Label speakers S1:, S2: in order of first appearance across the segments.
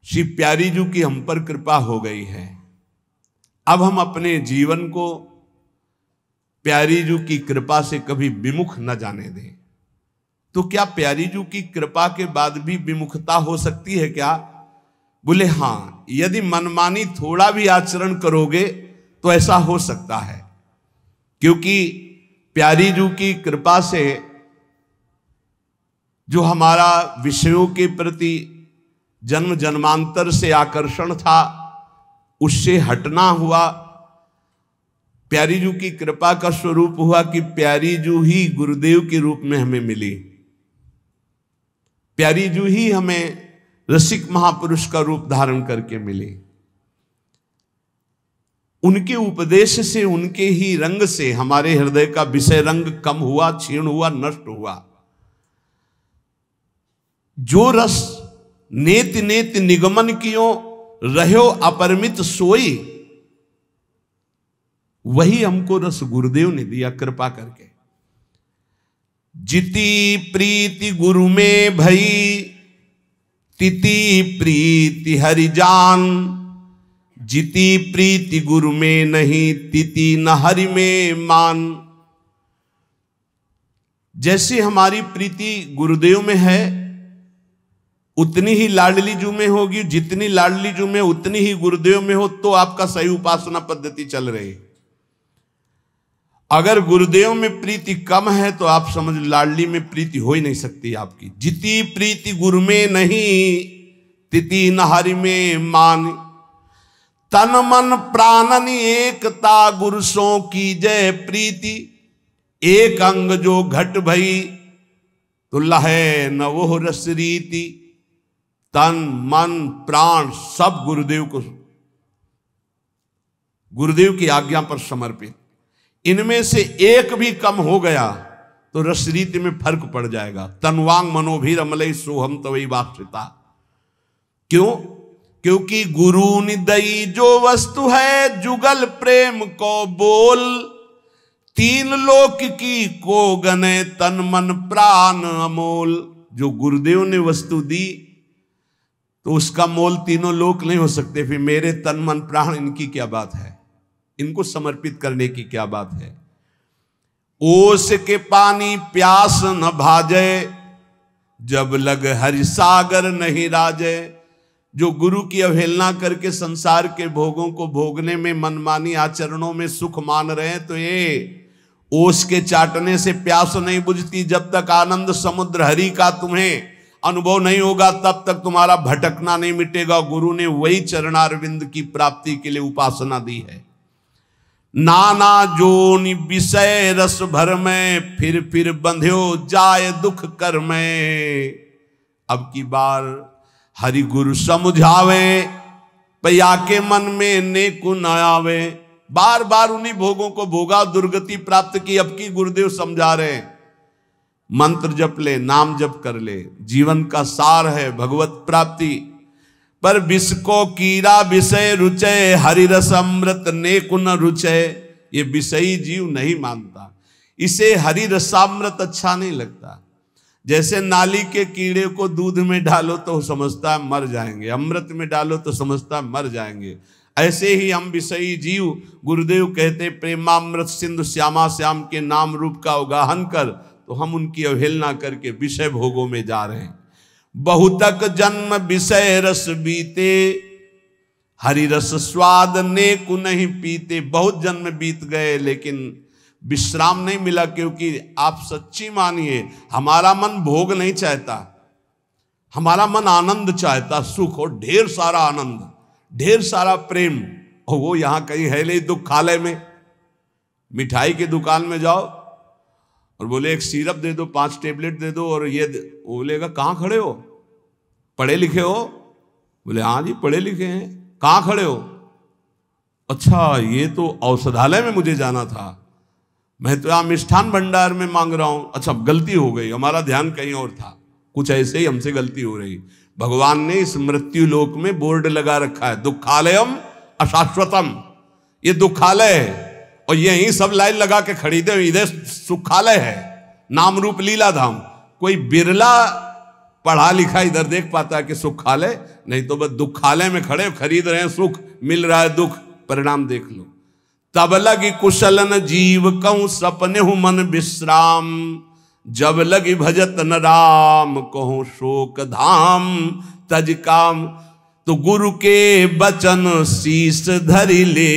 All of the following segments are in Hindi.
S1: श्री प्यारी जी की हम पर कृपा हो गई है। अब हम अपने जीवन को प्यारी जी की कृपा से कभी विमुख न जाने दें। तो क्या प्यारी जी की कृपा के बाद भी विमुखता हो सकती है क्या? बोले हाँ, यदि मनमानी थोड़ा भी आचरण करोगे तो ऐसा हो सकता है, क्योंकि प्यारी जी की कृपा से जो हमारा विषयों के प्रति जन्म जन्मांतर से आकर्षण था उससे हटना हुआ। प्यारी जी की कृपा का स्वरूप हुआ कि प्यारी जी ही गुरुदेव के रूप में हमें मिली। प्यारी जी ही हमें रसिक महापुरुष का रूप धारण करके मिले। उनके उपदेश से, उनके ही रंग से हमारे हृदय का विषय रंग कम हुआ, क्षीण हुआ, नष्ट हुआ। जो रस नेति नेति निगमन कियो रहो अपरिमित सोई, वही हमको रस गुरुदेव ने दिया कृपा करके। जिति प्रीति गुरु में भई तिति प्रीति हरि जान, जिति प्रीति गुरु में नहीं तिति न हरि में मान। जैसे हमारी प्रीति गुरुदेव में है उतनी ही लाडली जू में होगी, जितनी लाडली जू में उतनी ही गुरुदेव में हो तो आपका सही उपासना पद्धति चल रही। अगर गुरुदेव में प्रीति कम है तो आप समझ लाडली में प्रीति हो ही नहीं सकती आपकी। जिति प्रीति गुरु में नहीं तिति न हरि में मान, तन मन प्राणन एकता गुरु सो की जय प्रीति, एक अंग जो घट भई तो लहे न वो रस रीति। तन मन प्राण सब गुरुदेव को, गुरुदेव की आज्ञा पर समर्पित। इनमें से एक भी कम हो गया तो रस रीति में फर्क पड़ जाएगा। तनवांग मनोभीर अमलई सोहम तवई वापसिता। क्यों? क्योंकि गुरु निदई जो वस्तु है जुगल प्रेम को बोल, तीन लोक की को गने तन मन प्राण अमोल। जो गुरुदेव ने वस्तु दी तो उसका मोल तीनों लोक नहीं हो सकते। फिर मेरे तन मन प्राण इनकी क्या बात है, इनको समर्पित करने की क्या बात है। ओस के पानी प्यास न भाजे, जब लग हरि सागर नहीं राजे। जो गुरु की अवहेलना करके संसार के भोगों को भोगने में, मनमानी आचरणों में सुख मान रहे हैं, तो ये ओस के चाटने से प्यास नहीं बुझती। जब तक आनंद समुद्र हरि का तुम्हें अनुभव नहीं होगा तब तक तुम्हारा भटकना नहीं मिटेगा। गुरु ने वही चरणारविंद की प्राप्ति के लिए उपासना दी है। नाना जोनि विषय रस भर में, फिर बंध्यो जाय दुख कर में। अब की बार हरि गुरु समझावे, पया के मन में नेकु न आवे। बार बार उन्हीं भोगों को भोगा, दुर्गति प्राप्त की। अब की गुरुदेव समझा रहे, मंत्र जप ले, नाम जप कर ले, जीवन का सार है भगवत प्राप्ति। पर विष को कीड़ा विषय रुचय, हरि रस अमृत नेकु न रुचय। ये विषयी जीव नहीं मानता, इसे हरि रसामृत अच्छा नहीं लगता। जैसे नाली के कीड़े को दूध में डालो तो समझता है मर जाएंगे, अमृत में डालो तो समझता है मर जाएंगे। ऐसे ही हम विषयी जीव, गुरुदेव कहते प्रेमामृत सिंधु श्यामा श्याम के नाम रूप का अवगाहन कर, तो हम उनकी अवहेलना करके विषय भोगों में जा रहे हैं। बहुतक जन्म विषय रस बीते, हरि रस स्वाद नेकु नहीं पीते। बहुत जन्म बीत गए लेकिन विश्राम नहीं मिला, क्योंकि आप सच्ची मानिए हमारा मन भोग नहीं चाहता, हमारा मन आनंद चाहता, सुख और ढेर सारा आनंद, ढेर सारा प्रेम। और वो यहां कहीं है नहीं दुखालय में। मिठाई की दुकान में जाओ और बोले एक सिरप दे दो, 5 टेबलेट दे दो, और ये बोलेगा कहाँ खड़े हो, पढ़े लिखे हो? बोले हाँ जी पढ़े लिखे हैं। कहाँ खड़े हो? अच्छा ये तो औषधालय में मुझे जाना था, मैं तो यहाँ मिष्ठान भंडार में मांग रहा हूं। अच्छा गलती हो गई, हमारा ध्यान कहीं और था। कुछ ऐसे ही हमसे गलती हो रही। भगवान ने इस मृत्यु लोक में बोर्ड लगा रखा है, दुखालयम अशाश्वतम। ये दुखालय है और यही सब लाइन लगा के खरीदे, इधर सुखालय है, नाम रूप लीला धाम। कोई बिरला पढ़ा लिखा इधर देख पाता है कि सुख खा ले, नहीं तो बस दुखालय में खड़े खरीद रहे हैं सुख, मिल रहा है दुख, परिणाम देख लो। तब लगी कुशलन जीव कहूं सपने हूं मन विश्राम, जब लगी भजत न राम कहूं शोक धाम तज काम। तो गुरु के बचन शीस धरि ले,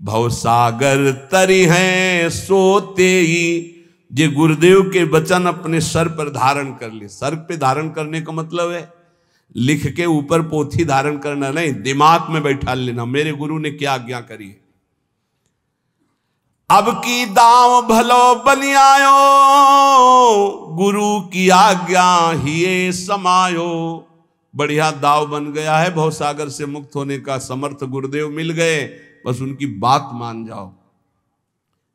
S1: भवसागर तरी हैं सोते ही। ये गुरुदेव के वचन अपने सर पर धारण कर ले। सर पे धारण करने का मतलब है लिख के ऊपर पोथी धारण करना नहीं, दिमाग में बैठा लेना मेरे गुरु ने क्या आज्ञा करी है। अब की दाव भलो बनी आयो, गुरु की आज्ञा ही समायो। बढ़िया दाव बन गया है, भवसागर से मुक्त होने का समर्थ गुरुदेव मिल गए, बस उनकी बात मान जाओ।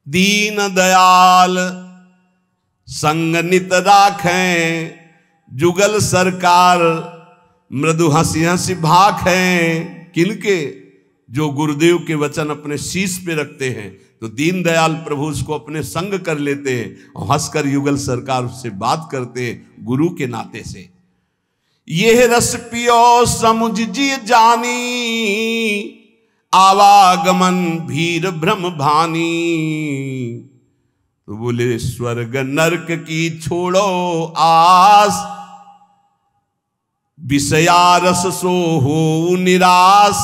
S1: दीन दयाल संग नित राखें, जुगल सरकार मृदु हंसी हंसी भाखें। किनके? जो गुरुदेव के वचन अपने शीश पे रखते हैं, तो दीन दयाल प्रभु उसको अपने संग कर लेते हैं और हंसकर युगल सरकार उससे बात करते हैं गुरु के नाते से। यह रस पियो समुझ जी जानी, आवागमन भीर भ्रम भानी। तो बोले स्वर्ग नरक की छोड़ो आस, विषयारस सो हो निराश।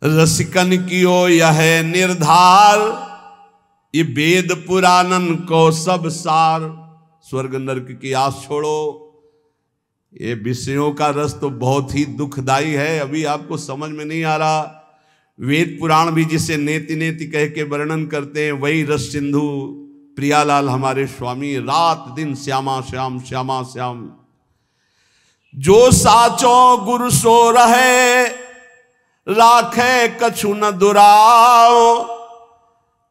S1: रसिकन कियो यह निर्धार, ये वेद पुराणन को सब सार। स्वर्ग नरक की आस छोड़ो, ये विषयों का रस तो बहुत ही दुखदाई है, अभी आपको समझ में नहीं आ रहा। वेद पुराण भी जिसे नेति नेति कह के वर्णन करते हैं, वही रस सिंधु प्रियालाल हमारे स्वामी रात दिन श्यामा श्याम श्यामा श्याम। जो साचो गुरु सो रहे, राखे कछु न दुराओ।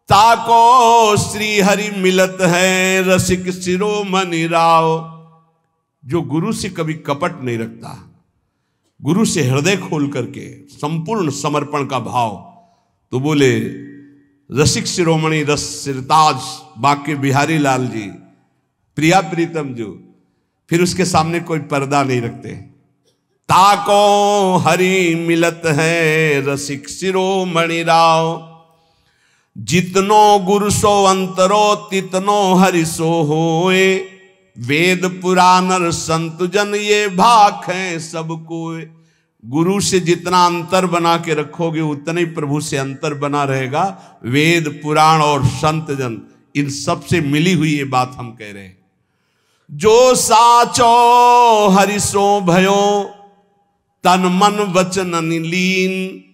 S1: ताको श्री हरि मिलत है, रसिक शिरोमणि राव। जो गुरु से कभी कपट नहीं रखता, गुरु से हृदय खोल करके संपूर्ण समर्पण का भाव, तो बोले रसिक शिरोमणि रस सिरताज बाके बिहारी लाल जी, प्रिया प्रीतम जो, फिर उसके सामने कोई पर्दा नहीं रखते। ताको हरि मिलत है, रसिक शिरोमणि राव। जितनो गुरु सो अंतरो, तितनो हरि सो होए। वेद पुराण संत जन ये भाख हैं सबको। गुरु से जितना अंतर बना के रखोगे, उतना ही प्रभु से अंतर बना रहेगा। वेद पुराण और संत जन, इन सब से मिली हुई ये बात हम कह रहे हैं। जो साचो हरिसो भयो, तन मन वचन लीन।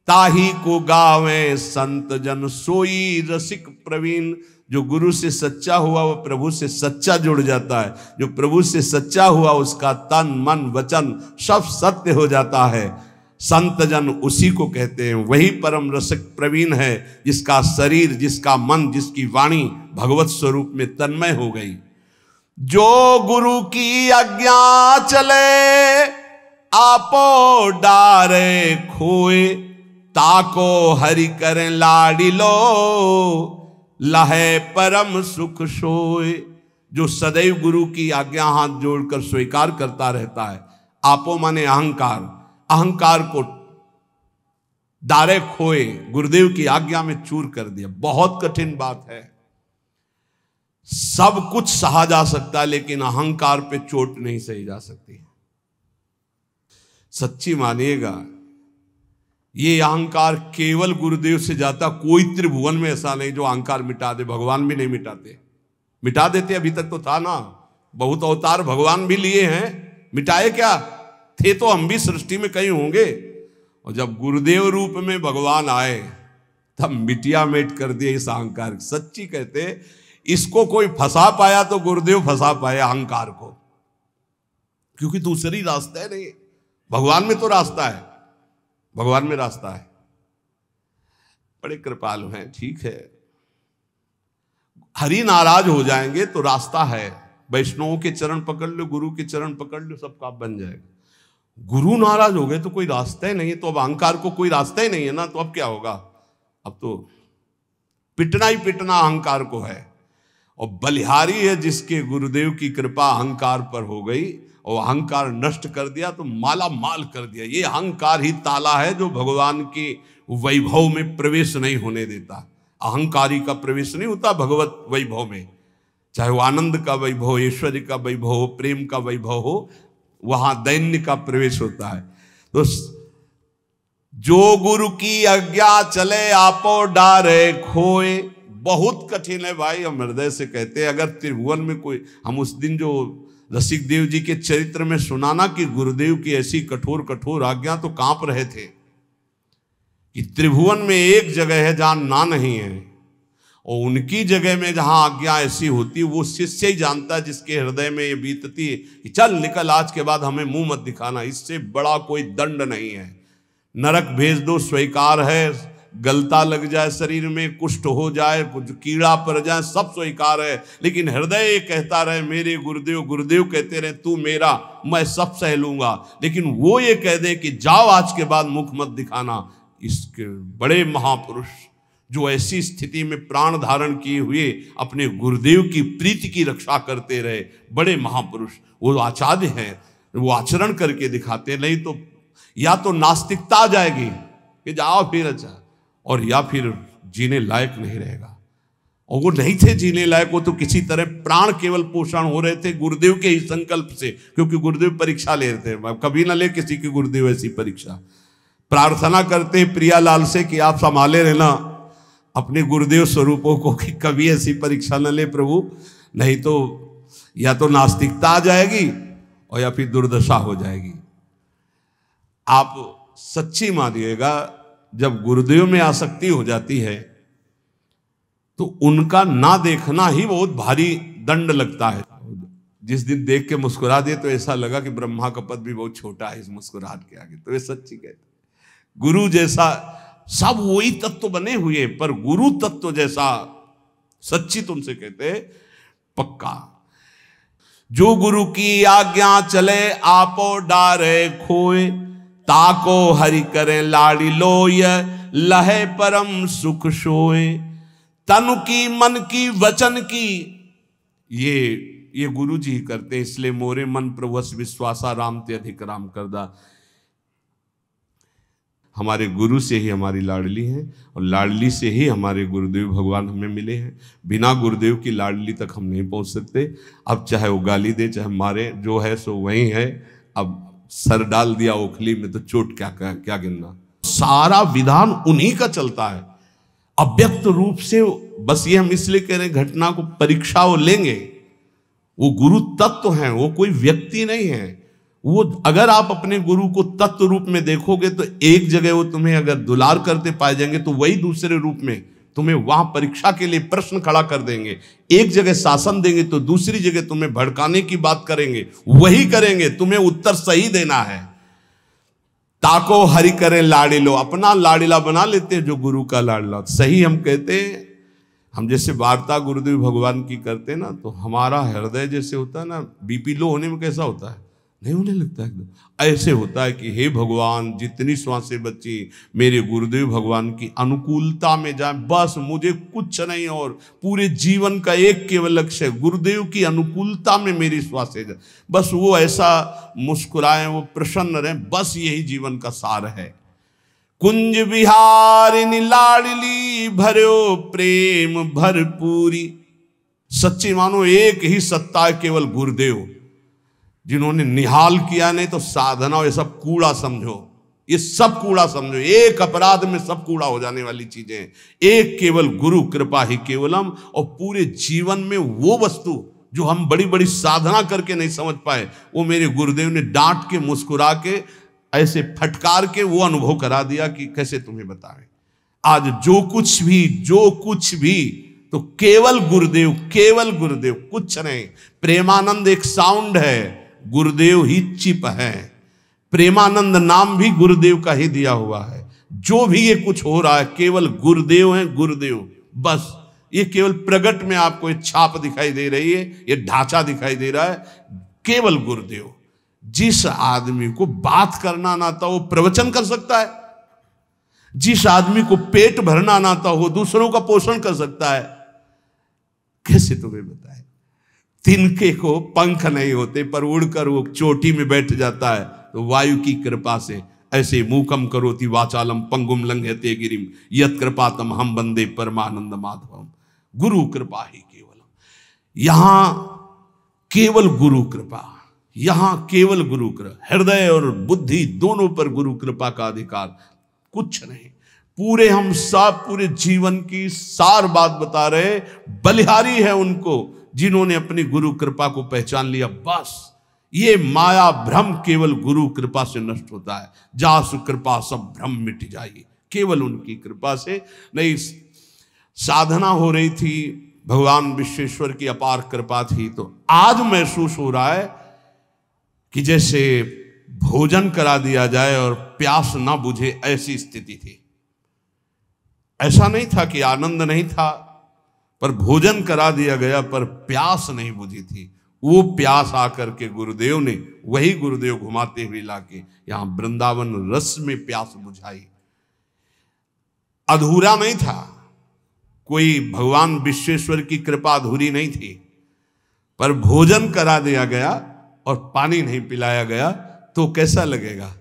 S1: ताही को गावे संत जन, सोई रसिक प्रवीण। जो गुरु से सच्चा हुआ वो प्रभु से सच्चा जुड़ जाता है। जो प्रभु से सच्चा हुआ उसका तन मन वचन सब सत्य हो जाता है। संत जन उसी को कहते हैं, वही परम रसिक प्रवीण है, जिसका शरीर, जिसका मन, जिसकी वाणी भगवत स्वरूप में तन्मय हो गई। जो गुरु की आज्ञा चले, आपो डारे खोए। ताको हरि करें लाडिलो, लहे परम सुख सोए। जो सदैव गुरु की आज्ञा हाथ जोड़कर स्वीकार करता रहता है। आपो माने अहंकार, अहंकार को डारे खोए, गुरुदेव की आज्ञा में चूर कर दिया। बहुत कठिन बात है। सब कुछ सहा जा सकता है, लेकिन अहंकार पे चोट नहीं सही जा सकती। सच्ची मानिएगा, ये अहंकार केवल गुरुदेव से जाता। कोई त्रिभुवन में ऐसा नहीं जो अहंकार मिटा दे। भगवान भी नहीं मिटाते, मिटा देते अभी तक तो था ना। बहुत अवतार भगवान भी लिए हैं, मिटाए क्या थे? तो हम भी सृष्टि में कहीं होंगे। और जब गुरुदेव रूप में भगवान आए, तब मिटिया मेट कर दिए इस अहंकार। सच्ची कहते, इसको कोई फंसा पाया तो गुरुदेव फंसा पाए अहंकार को, क्योंकि दूसरी रास्ता नहीं। भगवान में तो रास्ता है, भगवान में रास्ता है। बड़े कृपालु हैं, ठीक है। हरि नाराज हो जाएंगे तो रास्ता है। वैष्णवों के चरण पकड़ लो, गुरु के चरण पकड़ लो, सब काम बन जाएगा। गुरु नाराज हो गए तो कोई रास्ता ही नहीं है। तो अब अहंकार को कोई रास्ता ही नहीं है ना, तो अब क्या होगा? अब तो पिटना ही पिटना अहंकार को है। और बलिहारी है जिसके गुरुदेव की कृपा अहंकार पर हो गई और अहंकार नष्ट कर दिया तो माला माल कर दिया। ये अहंकार ही ताला है जो भगवान के वैभव में प्रवेश नहीं होने देता। अहंकारी का प्रवेश नहीं होता भगवत वैभव में, चाहे वो आनंद का वैभव हो, ऐश्वर्य का वैभव हो, प्रेम का वैभव हो, वहां दैन्य का प्रवेश होता है। तो जो गुरु की आज्ञा चले आपो डारे खोए, बहुत कठिन है भाई। हम हृदय से कहते हैं, अगर त्रिभुवन में कोई, हम उस दिन जो रसिक देव जी के चरित्र में सुनाना कि गुरुदेव की ऐसी कठोर कठोर आज्ञा, तो कांप रहे थे कि त्रिभुवन में एक जगह है जहां ना नहीं है, और उनकी जगह में जहां आज्ञा ऐसी होती वो शिष्य ही जानता है, जिसके हृदय में ये बीतती है कि चल निकल, आज के बाद हमें मुंह मत दिखाना, इससे बड़ा कोई दंड नहीं है। नरक भेज दो स्वीकार है, गलता लग जाए शरीर में, कुष्ठ हो जाए, कुछ कीड़ा पड़ जाए, सब स्वीकार है, लेकिन हृदय ये कहता रहे मेरे गुरुदेव, गुरुदेव कहते रहे तू मेरा, मैं सब सह लूंगा, लेकिन वो ये कह दे कि जाओ आज के बाद मुख मत दिखाना। इसके बड़े महापुरुष जो ऐसी स्थिति में प्राण धारण किए हुए अपने गुरुदेव की प्रीति की रक्षा करते रहे, बड़े महापुरुष, वो आचार्य हैं, वो आचरण करके दिखाते। नहीं तो या तो नास्तिकता आ जाएगी कि जाओ फिर अच्छा, और या फिर जीने लायक नहीं रहेगा। और वो नहीं थे जीने लायक, वो तो किसी तरह प्राण केवल पोषण हो रहे थे गुरुदेव के ही संकल्प से, क्योंकि गुरुदेव परीक्षा ले रहे थे। कभी ना ले किसी की गुरुदेव ऐसी परीक्षा। प्रार्थना करते प्रियालाल से कि आप संभाले रहना अपने गुरुदेव स्वरूपों को, कि कभी ऐसी परीक्षा न ले प्रभु, नहीं तो या तो नास्तिकता आ जाएगी और या फिर दुर्दशा हो जाएगी। आप सच्ची मानिएगा, जब गुरुदेव में आसक्ति हो जाती है तो उनका ना देखना ही बहुत भारी दंड लगता है। जिस दिन देख के मुस्कुरा दिए तो ऐसा लगा कि ब्रह्मा का पद भी बहुत छोटा है इस मुस्कुराहट के आगे। तो ये सच्ची कहते, गुरु जैसा सब वही तत्व बने हुए, पर गुरु तत्व जैसा सच्ची तुमसे कहते पक्का। जो गुरु की आज्ञा चले आपो डारे खोए, ताको हरि करे लाड़ी लोय, लहे परम सुख सोए। तनु की मन की वचन की, ये गुरु जी करते, इसलिए मोरे मन प्रवस विश्वासा राम ते अधिक राम करदा। हमारे गुरु से ही हमारी लाडली है, और लाडली से ही हमारे गुरुदेव भगवान हमें मिले हैं। बिना गुरुदेव की लाडली तक हम नहीं पहुंच सकते। अब चाहे वो गाली दे चाहे मारे, जो है सो वही है। अब सर डाल दिया ओखली में तो चोट क्या गिनना। सारा विधान उन्हीं का चलता है अव्यक्त रूप से। बस ये हम इसलिए कह रहे हैं, घटना को परीक्षा वो लेंगे, वो गुरु तत्व हैं, वो कोई व्यक्ति नहीं है। वो अगर आप अपने गुरु को तत्व रूप में देखोगे तो एक जगह वो तुम्हें अगर दुलार करते पाए जाएंगे तो वही दूसरे रूप में तुम्हें वहां परीक्षा के लिए प्रश्न खड़ा कर देंगे। एक जगह शासन देंगे तो दूसरी जगह तुम्हें भड़काने की बात करेंगे, वही करेंगे, तुम्हें उत्तर सही देना है। ताको हरि करे लाडिलो, अपना लाडिला बना लेते हैं जो गुरु का लाडिला। सही हम कहते हैं, हम जैसे वार्ता गुरुदेव भगवान की करते हैं ना, तो हमारा हृदय जैसे होता है ना, बीपी लो होने में कैसा होता है, नहीं होने लगता एकदम, ऐसे होता है कि हे भगवान जितनी श्वासें बची मेरे गुरुदेव भगवान की अनुकूलता में जाए, बस मुझे कुछ नहीं, और पूरे जीवन का एक केवल लक्ष्य है गुरुदेव की अनुकूलता में मेरी श्वासें जाए, बस वो ऐसा मुस्कुराएं, वो प्रसन्न रहें, बस यही जीवन का सार है। कुंज विहारिणी लाडली भर्यो प्रेम भरपूरी। सच्ची मानो एक ही सत्ता है केवल गुरुदेव, जिन्होंने निहाल किया, नहीं तो साधना ये सब कूड़ा समझो, ये सब कूड़ा समझो, एक अपराध में सब कूड़ा हो जाने वाली चीजें। एक केवल गुरु कृपा ही केवलम, और पूरे जीवन में वो वस्तु जो हम बड़ी बड़ी साधना करके नहीं समझ पाए, वो मेरे गुरुदेव ने डांट के मुस्कुरा के ऐसे फटकार के वो अनुभव करा दिया कि कैसे तुम्हें बताएं। आज जो कुछ भी तो केवल गुरुदेव, केवल गुरुदेव, कुछ नहीं। प्रेमानंद एक साउंड है, गुरुदेव ही चिप है। प्रेमानंद नाम भी गुरुदेव का ही दिया हुआ है। जो भी ये कुछ हो रहा है केवल गुरुदेव है, गुरुदेव बस। ये केवल प्रगट में आपको एक छाप दिखाई दे रही है, ये ढांचा दिखाई दे रहा है, केवल गुरुदेव। जिस आदमी को बात करना ना आता वो प्रवचन कर सकता है, जिस आदमी को पेट भरना ना आता वो दूसरों का पोषण कर सकता है। कैसे तुम्हें बताए? तिनके को पंख नहीं होते पर उड़कर वो चोटी में बैठ जाता है, तो वायु की कृपा से ऐसे मूकम करोति वाचालम पंगुम लंघयते गिरिम यत् कृपातम हम वंदे परमानंद माधवम। गुरु कृपा ही केवलम। यहां केवल गुरु कृपा, यहां केवल गुरु कृपा। हृदय और बुद्धि दोनों पर गुरु कृपा का अधिकार, कुछ नहीं। पूरे हम सब पूरे जीवन की सार बात बता रहे, बलिहारी है उनको जिन्होंने अपनी गुरु कृपा को पहचान लिया। बस ये माया भ्रम केवल गुरु कृपा से नष्ट होता है। जासु कृपा सब भ्रम मिट जाएगी, केवल उनकी कृपा से। नहीं, साधना हो रही थी, भगवान विश्वेश्वर की अपार कृपा थी। तो आज महसूस हो रहा है कि जैसे भोजन करा दिया जाए और प्यास ना बुझे, ऐसी स्थिति थी। ऐसा नहीं था कि आनंद नहीं था, पर भोजन करा दिया गया पर प्यास नहीं बुझी थी। वो प्यास आकर के गुरुदेव ने, वही गुरुदेव घुमाते हुए लाके यहां वृंदावन रस में प्यास बुझाई। अधूरा नहीं था, कोई भगवान विश्वेश्वर की कृपा अधूरी नहीं थी, पर भोजन करा दिया गया और पानी नहीं पिलाया गया तो कैसा लगेगा?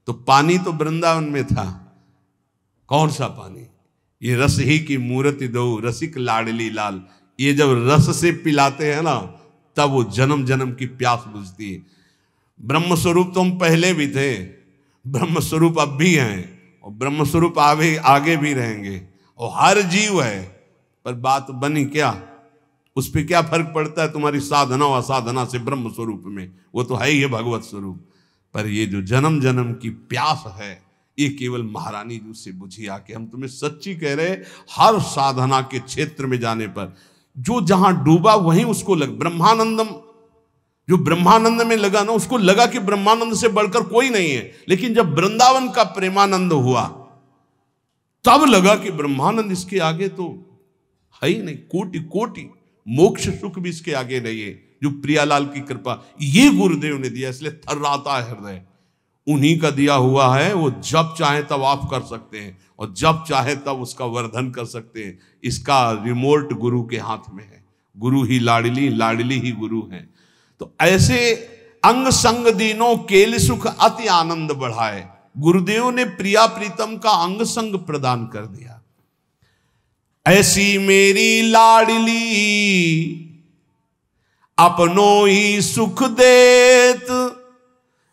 S1: तो पानी तो वृंदावन में था। कौन सा पानी? ये रस ही की मूर्ति दो रसिक लाडली लाल। ये जब रस से पिलाते हैं ना, तब वो जन्म जन्म की प्यास बुझती है। ब्रह्म स्वरूप तो हम पहले भी थे, ब्रह्म स्वरूप अब भी हैं, और ब्रह्म स्वरूप आगे भी रहेंगे, और हर जीव है। पर बात बनी क्या? उस पर क्या फर्क पड़ता है तुम्हारी साधना व असाधना से ब्रह्म स्वरूप में? वो तो है ही है भगवत स्वरूप। पर ये जो जन्म जन्म की प्यास है, ये केवल महारानी जी से बुझी आके। हम तुम्हें सच्ची कह रहे, हर साधना के क्षेत्र में जाने पर जो जहां डूबा वहीं उसको लग ब्रह्मानंदम, जो ब्रह्मानंद में लगा ना, उसको लगा कि ब्रह्मानंद से बढ़कर कोई नहीं है। लेकिन जब वृंदावन का प्रेमानंद हुआ, तब लगा कि ब्रह्मानंद इसके आगे तो है ही नहीं। कोटि कोटि मोक्ष सुख भी इसके आगे नहीं है। जो प्रियालाल की कृपा ये गुरुदेव ने दिया, इसलिए थर्राता है हृदय। उन्हीं का दिया हुआ है। वो जब चाहे तब आप कर सकते हैं, और जब चाहे तब उसका वर्धन कर सकते हैं। इसका रिमोट गुरु के हाथ में है। गुरु ही लाडली, लाडली ही गुरु है। तो ऐसे अंग संग दीनों केल सुख अति आनंद बढ़ाए। गुरुदेव ने प्रिया प्रीतम का अंग संग प्रदान कर दिया। ऐसी मेरी लाडली अपनों ही सुख देत,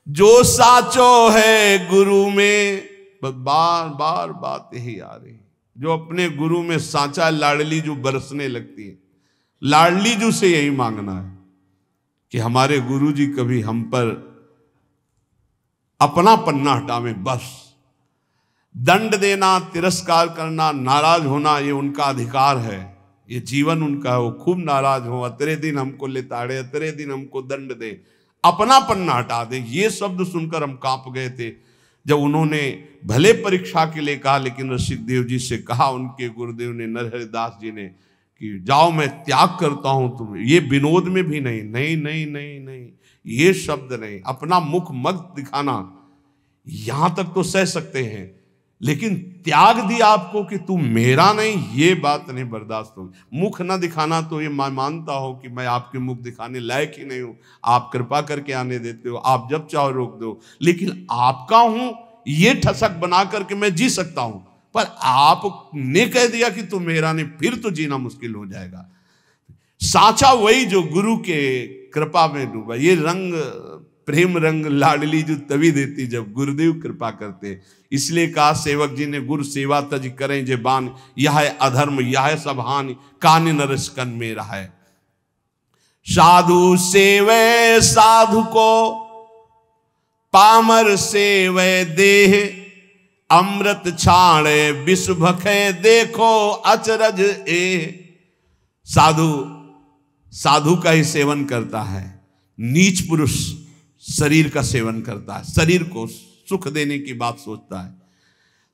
S1: जो साचो है गुरु में। बार बार बात यही आ रही, जो अपने गुरु में साचा लाडली जो बरसने लगती है। लाडली जो से यही मांगना है कि हमारे गुरु जी कभी हम पर अपना पन्ना हटावे। बस दंड देना, तिरस्कार करना, नाराज होना, ये उनका अधिकार है, ये जीवन उनका है। वो खूब नाराज हो, अतरे दिन हमको लेताड़े, अतरे दिन हमको दंड दे, अपना पन्ना हटा दे। ये शब्द सुनकर हम कांप गए थे जब उन्होंने भले परीक्षा के लिए कहा, लेकिन ऋषिदेव जी से कहा उनके गुरुदेव ने, नरहरिदास जी ने, कि जाओ मैं त्याग करता हूं तुम। ये विनोद में भी नहीं, नहीं नहीं नहीं नहीं, ये शब्द नहीं। अपना मुख मत दिखाना, यहां तक तो सह सकते हैं, लेकिन त्याग दिया आपको कि तू मेरा नहीं, ये बात नहीं बर्दाश्त होगी। मुख ना दिखाना तो ये मैं मानता हूं कि मैं आपके मुख दिखाने लायक ही नहीं हूं। आप कृपा करके आने देते हो, आप जब चाहो रोक दो, लेकिन आपका हूं ये ठसक बना करके मैं जी सकता हूं। पर आपने कह दिया कि तू मेरा नहीं, फिर तो जीना मुश्किल हो जाएगा। साचा वही जो गुरु के कृपा में डूबा। ये रंग, प्रेम रंग लाडली जो तभी देती जब गुरुदेव कृपा करते। इसलिए कहा सेवक जी ने, गुरु सेवा तज करें जे बान, यह है अधर्म यह है सब हानि, कान नरस्कन में रहा है। साधु सेवे साधु को, पामर सेवे देह, अमृत छाणे विष भखे देखो अचरज ए। साधु साधु का ही सेवन करता है, नीच पुरुष शरीर का सेवन करता है, शरीर को सुख देने की बात सोचता है।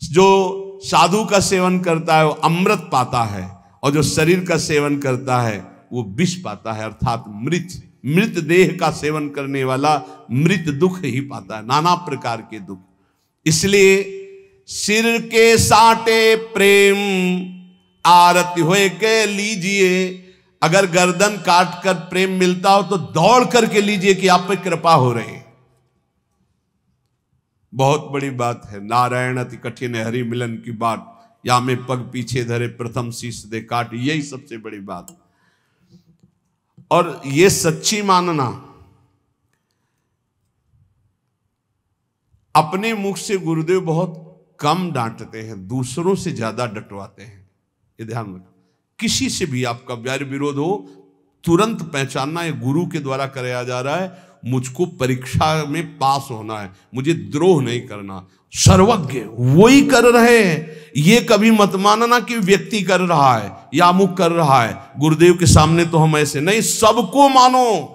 S1: जो साधु का सेवन करता है वो अमृत पाता है, और जो शरीर का सेवन करता है वो विष पाता है, अर्थात मृत। मृत देह का सेवन करने वाला मृत दुख ही पाता है, नाना प्रकार के दुख। इसलिए सिर के साटे प्रेम आरती होए के लीजिए, अगर गर्दन काट कर प्रेम मिलता हो तो दौड़ करके लीजिए कि आप पे कृपा हो रही है। बहुत बड़ी बात है। नारायण अति कठिन है हरि मिलन की बात, या में पग पीछे धरे प्रथम शीश दे काट, यही सबसे बड़ी बात। और ये सच्ची मानना, अपने मुख से गुरुदेव बहुत कम डांटते हैं, दूसरों से ज्यादा डटवाते हैं। ये ध्यान रखो, किसी से भी आपका बैर विरोध हो तुरंत पहचानना ये गुरु के द्वारा कराया जा रहा है। मुझको परीक्षा में पास होना है, मुझे द्रोह नहीं करना। सर्वज्ञ वही कर रहे हैं, ये कभी मत मानना कि व्यक्ति कर रहा है या अमुक कर रहा है। गुरुदेव के सामने तो हम ऐसे नहीं, सबको मानो।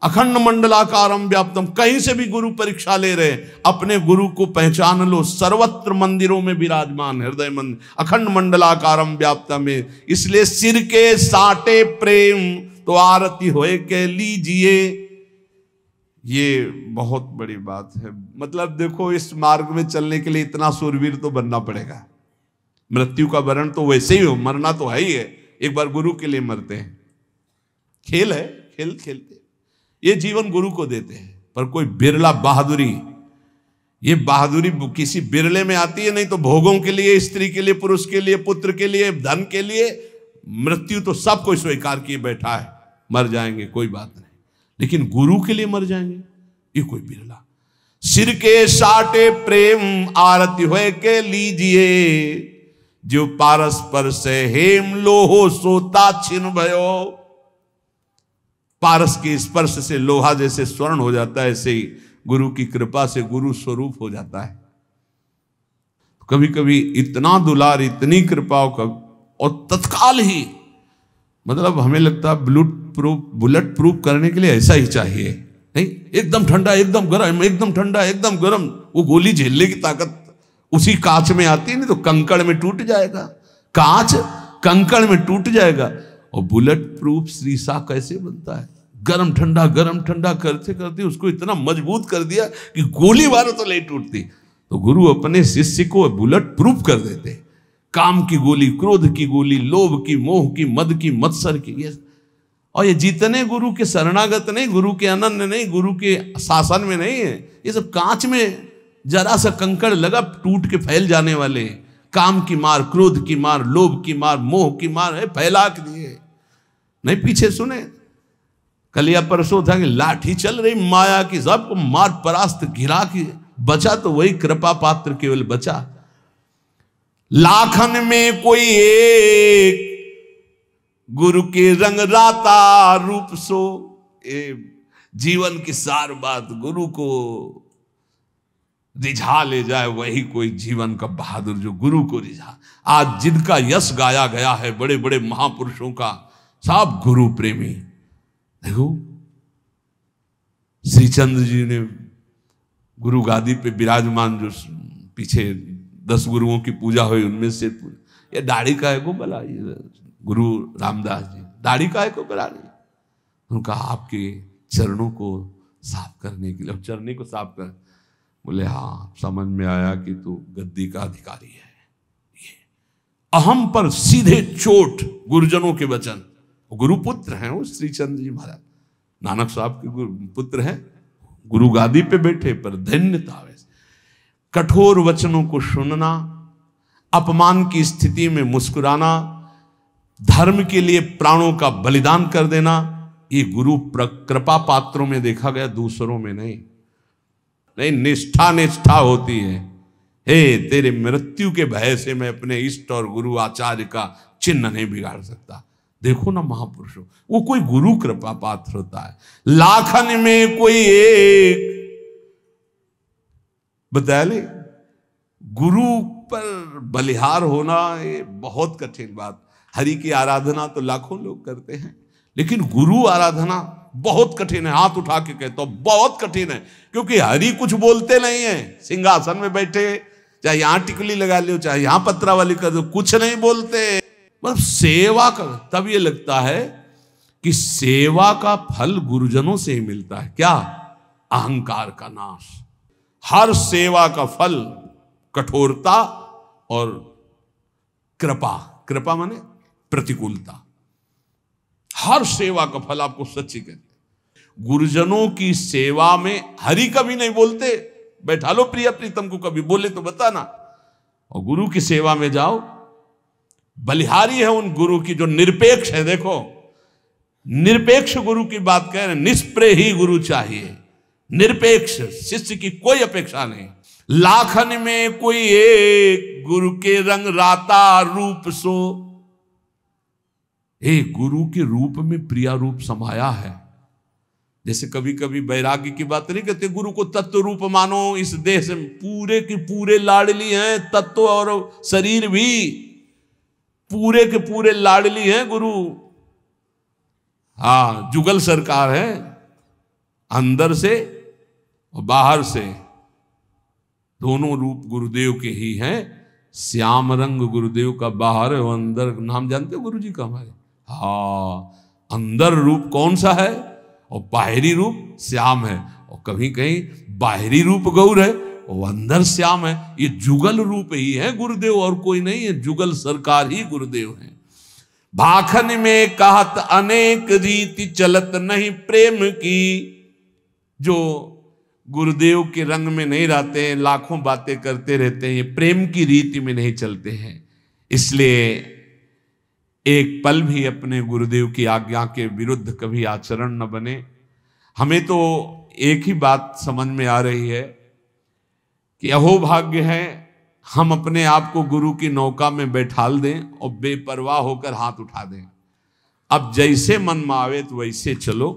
S1: अखंड मंडलाकारम व्याप्तम, कहीं से भी गुरु परीक्षा ले रहे, अपने गुरु को पहचान लो। सर्वत्र मंदिरों में विराजमान हृदय मंदिर, अखंड मंडलाकारम व्याप्तम में। इसलिए सिर के साटे प्रेम तो आरती होए के लीजिए। ये बहुत बड़ी बात है। मतलब देखो, इस मार्ग में चलने के लिए इतना सूरवीर तो बनना पड़ेगा। मृत्यु का वरण तो वैसे ही हो, मरना तो है ही है। एक बार गुरु के लिए मरते हैं, खेल है, खेल खेलते ये जीवन गुरु को देते हैं। पर कोई बिरला बहादुरी, ये बहादुरी किसी बिरले में आती है, नहीं तो भोगों के लिए, स्त्री के लिए, पुरुष के लिए, पुत्र के लिए, धन के लिए, मृत्यु तो सब कोई स्वीकार किए बैठा है। मर जाएंगे कोई बात नहीं, लेकिन गुरु के लिए मर जाएंगे ये कोई बिरला। सिर के साटे प्रेम आरती होए के लीजिए, जो पारस पर से हेम लोहो सोता छिन भयो। पारस के स्पर्श से लोहा जैसे स्वर्ण हो जाता है, ऐसे ही गुरु की कृपा से गुरु स्वरूप हो जाता है। कभी कभी इतना दुलार, इतनी कृपा और तत्काल ही, मतलब हमें लगता है बुलेट प्रूफ करने के लिए ऐसा ही चाहिए, नहीं एकदम ठंडा, एकदम गर्म, एकदम ठंडा, एकदम गर्म। वो गोली झेलने की ताकत उसी कांच में आती है, नहीं तो कंकड़ में टूट जाएगा। कांच कंकड़ में टूट जाएगा। और बुलेट प्रूफ शीशा कैसे बनता है? गरम ठंडा करते करते उसको इतना मजबूत कर दिया कि गोली मारो तो नहीं टूटती। तो गुरु अपने शिष्य को बुलेट प्रूफ कर देते। काम की गोली, क्रोध की गोली, लोभ की, मोह की, मद की, मत्सर की, ये और ये जितने गुरु के शरणागत नहीं, गुरु के अनन्य नहीं, गुरु के शासन में नहीं है, ये सब कांच में जरा सा कंकड़ लगा टूट के फैल जाने वाले। काम की मार, क्रोध की मार, लोभ की मार, मोह की मार है, फैला के दिए। नहीं पीछे सुने, कल या परसों था कि लाठी चल रही माया की, सबको मार परास्त घिरा की, बचा तो वही कृपा पात्र केवल बचा। लाखन में कोई एक गुरु के रंग राता रूप सो। जीवन की सार बात गुरु को रिझा ले जाए, वही कोई जीवन का बहादुर जो गुरु को रिझा। आज जिनका यश गाया गया है बड़े बड़े महापुरुषों का, सब गुरु प्रेमी। देखो श्रीचंद्र जी ने गुरु गादी पे विराजमान, जो पीछे 10 गुरुओं की पूजा हुई उनमें से ये दाढ़ी का है को बला, गुरु रामदास जी दाढ़ी का है को बला नहीं। उनका आपके चरणों को साफ करने के लिए, चरनी को साफ कर, बोले हाँ समझ में आया कि तू गद्दी का अधिकारी है। ये अहम पर सीधे चोट, गुरुजनों के वचन। गुरुपुत्र हैं वो श्रीचंद्र जी महाराज, नानक साहब के पुत्र हैं, गुरु गादी पे बैठे, पर धन्यता वैसे। कठोर वचनों को सुनना, अपमान की स्थिति में मुस्कुराना, धर्म के लिए प्राणों का बलिदान कर देना, ये गुरु कृपा पात्रों में देखा गया, दूसरों में नहीं। नहीं, निष्ठा होती है। हे तेरे मृत्यु के भय से मैं अपने इष्ट और गुरु आचार्य का चिन्ह नहीं बिगाड़ सकता। देखो ना महापुरुषों, वो कोई गुरु कृपा पात्र होता है। लाखन में कोई एक, बता ले, गुरु पर बलिहार होना ये बहुत कठिन बात। हरि की आराधना तो लाखों लोग करते हैं, लेकिन गुरु आराधना बहुत कठिन है। हाथ उठा के कहता हूं बहुत कठिन है, क्योंकि हरि कुछ बोलते नहीं है। सिंहासन में बैठे, चाहे यहां टिकली लगा लो, चाहे यहां पत्रावली कर दो, कुछ नहीं बोलते। मतलब सेवा कर, तब ये लगता है कि सेवा का फल गुरुजनों से ही मिलता है। क्या? अहंकार का नाश। हर सेवा का फल कठोरता और कृपा, कृपा माने प्रतिकूलता। हर सेवा का फल आपको सच्ची कहते हैं। गुरुजनों की सेवा में हरि कभी नहीं बोलते, बैठा लो प्रिय प्रीतम को, कभी बोले तो बताना। और गुरु की सेवा में जाओ, बलिहारी है उन गुरु की जो निरपेक्ष है। देखो, निरपेक्ष गुरु की बात कह रहे हैं, निष्प्रेय ही गुरु चाहिए, निरपेक्ष शिष्य की कोई अपेक्षा नहीं। लाखन में कोई एक गुरु के रंग राता रूप सो, एक गुरु के रूप में प्रिया रूप समाया है। जैसे कभी कभी वैराग्य की बात नहीं कहते, गुरु को तत्व रूप मानो, इस देह से पूरे के पूरे लाडली हैं, तत्व और शरीर भी पूरे के पूरे लाडली हैं गुरु। हाँ, जुगल सरकार है, अंदर से और बाहर से दोनों रूप गुरुदेव के ही हैं। श्याम रंग गुरुदेव का बाहर है और अंदर, नाम जानते हो गुरु जी का हमारे? हाँ, अंदर रूप कौन सा है और बाहरी रूप श्याम है। और कहीं कहीं बाहरी रूप गौर है और अंदर श्याम है। ये जुगल रूप ही है गुरुदेव, और कोई नहीं है, जुगल सरकार ही गुरुदेव है। भाखन में कहत अनेक रीति चलत नहीं प्रेम की, जो गुरुदेव के रंग में नहीं रहते हैं, लाखों बातें करते रहते हैं, ये प्रेम की रीति में नहीं चलते हैं। इसलिए एक पल भी अपने गुरुदेव की आज्ञा के विरुद्ध कभी आचरण न बने। हमें तो एक ही बात समझ में आ रही है कि अहोभाग्य है हम अपने आप को गुरु की नौका में बैठाल दें और बेपरवाह होकर हाथ उठा दें। अब जैसे मन में आवे तो वैसे चलो,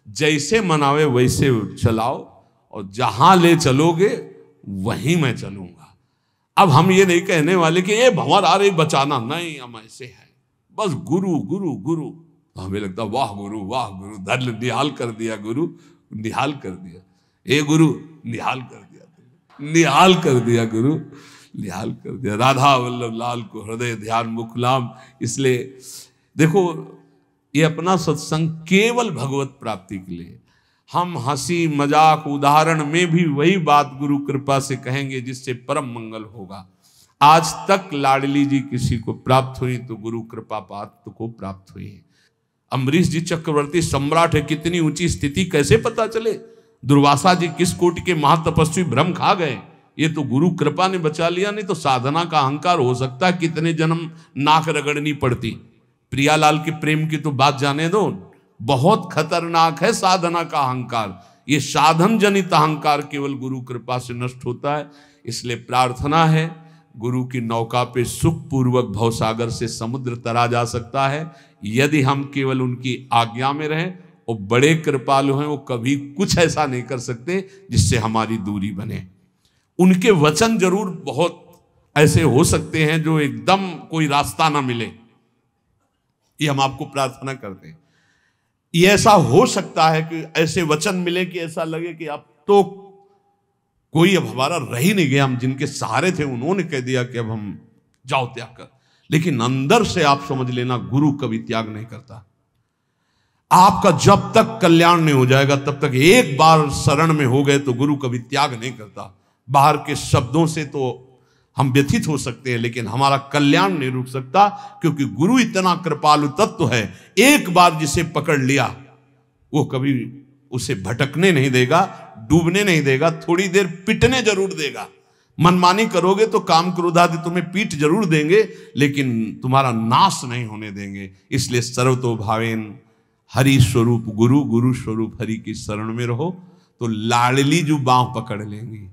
S1: जैसे मन आवे वैसे चलाओ, और जहां ले चलोगे वहीं मैं चलूंगा। अब हम ये नहीं कहने वाले कि ये भंवर आ रही बचाना, नहीं, हम ऐसे हैं बस गुरु गुरु गुरु। तो हमें लगता वाह गुरु धर निहाल कर दिया, गुरु निहाल कर दिया, ए गुरु निहाल कर दिया, निहाल कर दिया गुरु, निहाल कर दिया। राधा वल्लभ लाल को हृदय ध्यान मुकुलाम। इसलिए देखो, ये अपना सत्संग केवल भगवत प्राप्ति के लिए। हम हंसी मजाक उदाहरण में भी वही बात गुरु कृपा से कहेंगे जिससे परम मंगल होगा। आज तक लाडली जी किसी को प्राप्त हुई तो गुरु कृपा पात्र को प्राप्त हुई है। अम्बरीश जी चक्रवर्ती सम्राट है, कितनी ऊंची स्थिति कैसे पता चले? दुर्वासा जी किस कोटि के महातपस्वी भ्रम खा गए, ये तो गुरु कृपा ने बचा लिया, नहीं तो साधना का अहंकार हो सकता है कितने जन्म नाक रगड़नी पड़ती। प्रियालाल के प्रेम की तो बात जाने दो, बहुत खतरनाक है साधना का अहंकार। ये साधन जनित अहंकार केवल गुरु कृपा से नष्ट होता है। इसलिए प्रार्थना है, गुरु की नौका पे सुखपूर्वक भवसागर से समुद्र तरा जा सकता है यदि हम केवल उनकी आज्ञा में रहें। और बड़े कृपालु हैं, वो कभी कुछ ऐसा नहीं कर सकते जिससे हमारी दूरी बने। उनके वचन जरूर बहुत ऐसे हो सकते हैं जो एकदम कोई रास्ता ना मिले, ये हम आपको प्रार्थना करते हैं। ये ऐसा हो सकता है कि ऐसे वचन मिले कि ऐसा लगे कि अब तो कोई अब हमारा रह ही नहीं गया, हम जिनके सहारे थे उन्होंने कह दिया कि अब हम जाओ त्याग कर। लेकिन अंदर से आप समझ लेना, गुरु कभी त्याग नहीं करता। आपका जब तक कल्याण नहीं हो जाएगा तब तक, एक बार शरण में हो गए तो गुरु कभी त्याग नहीं करता। बाहर के शब्दों से तो हम व्यथित हो सकते हैं लेकिन हमारा कल्याण नहीं रुक सकता, क्योंकि गुरु इतना कृपालु तत्व है, एक बार जिसे पकड़ लिया वो कभी उसे भटकने नहीं देगा, डूबने नहीं देगा, थोड़ी देर पिटने जरूर देगा। मनमानी करोगे तो काम क्रोध आदि तुम्हें पीठ जरूर देंगे लेकिन तुम्हारा नाश नहीं होने देंगे। इसलिए सर्वतो भावेन हरि स्वरूप गुरु, गुरु स्वरूप हरि की शरण में रहो तो लाडली जो बांह पकड़ लेंगी,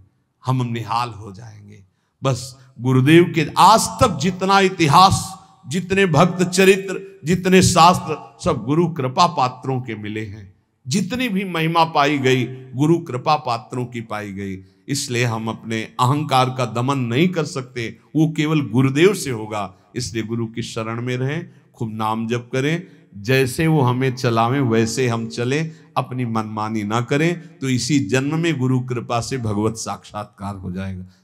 S1: हम निहाल हो जाएंगे। बस गुरुदेव के आज तक जितना इतिहास, जितने भक्त चरित्र, जितने शास्त्र, सब गुरु कृपा पात्रों के मिले हैं। जितनी भी महिमा पाई गई गुरु कृपा पात्रों की पाई गई। इसलिए हम अपने अहंकार का दमन नहीं कर सकते, वो केवल गुरुदेव से होगा। इसलिए गुरु की शरण में रहें, खूब नाम जप करें, जैसे वो हमें चलावें वैसे हम चलें, अपनी मनमानी ना करें, तो इसी जन्म में गुरु कृपा से भगवत साक्षात्कार हो जाएगा।